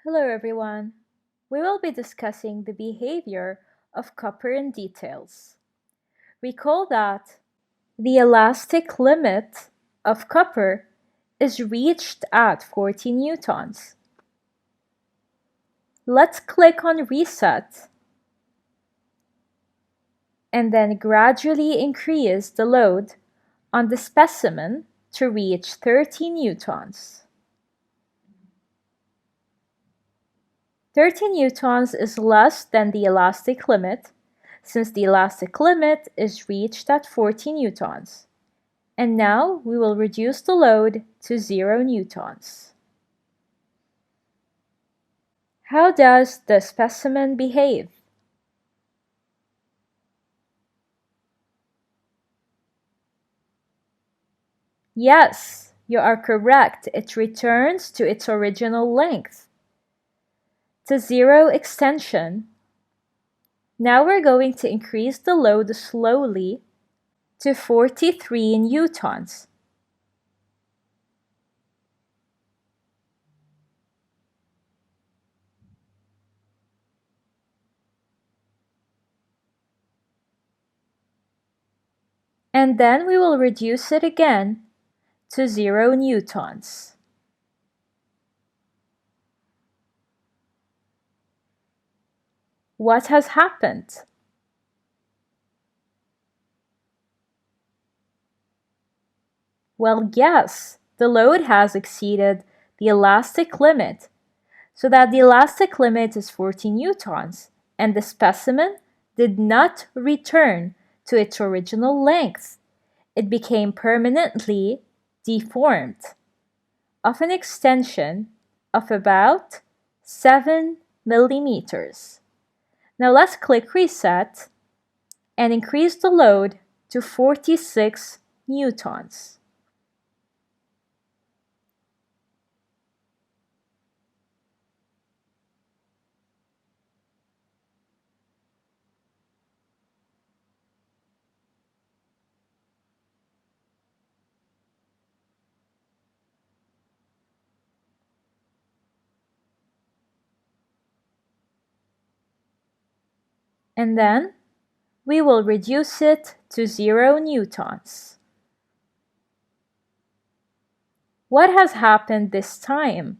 Hello everyone. We will be discussing the behavior of copper in details. Recall that the elastic limit of copper is reached at 40 newtons. Let's click on Reset and then gradually increase the load on the specimen to reach 30 newtons. 30 newtons is less than the elastic limit, since the elastic limit is reached at 40 newtons. And now we will reduce the load to 0 newtons. How does the specimen behave? Yes, you are correct. It returns to its original length, to 0 extension. Now we're going to increase the load slowly to 43 newtons. And then we will reduce it again to 0 newtons. What has happened? Well, yes, the load has exceeded the elastic limit, so that the elastic limit is 40 newtons, and the specimen did not return to its original length. It became permanently deformed, of an extension of about 7 millimeters. Now let's click Reset and increase the load to 46 newtons. And then we will reduce it to 0 newtons. What has happened this time?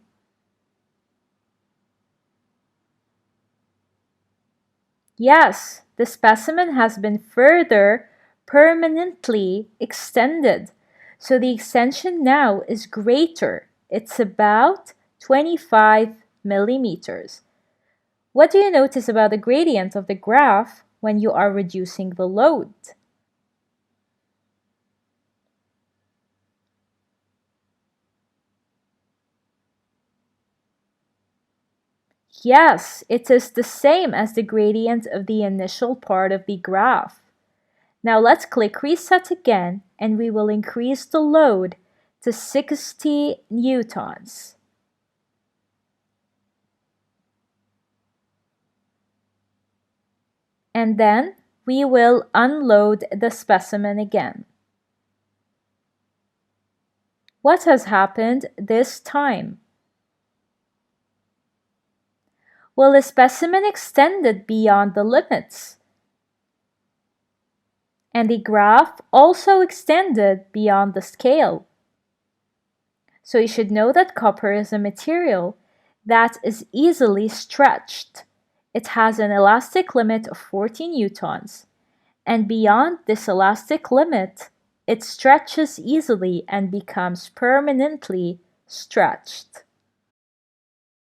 Yes, the specimen has been further permanently extended, so the extension now is greater. It's about 25 millimeters. What do you notice about the gradient of the graph when you are reducing the load? Yes, it is the same as the gradient of the initial part of the graph. Now let's click Reset again and we will increase the load to 60 newtons. And then we will unload the specimen again. What has happened this time? Well, the specimen extended beyond the limits, and the graph also extended beyond the scale. So you should know that copper is a material that is easily stretched. It has an elastic limit of 40 newtons, and beyond this elastic limit, it stretches easily and becomes permanently stretched.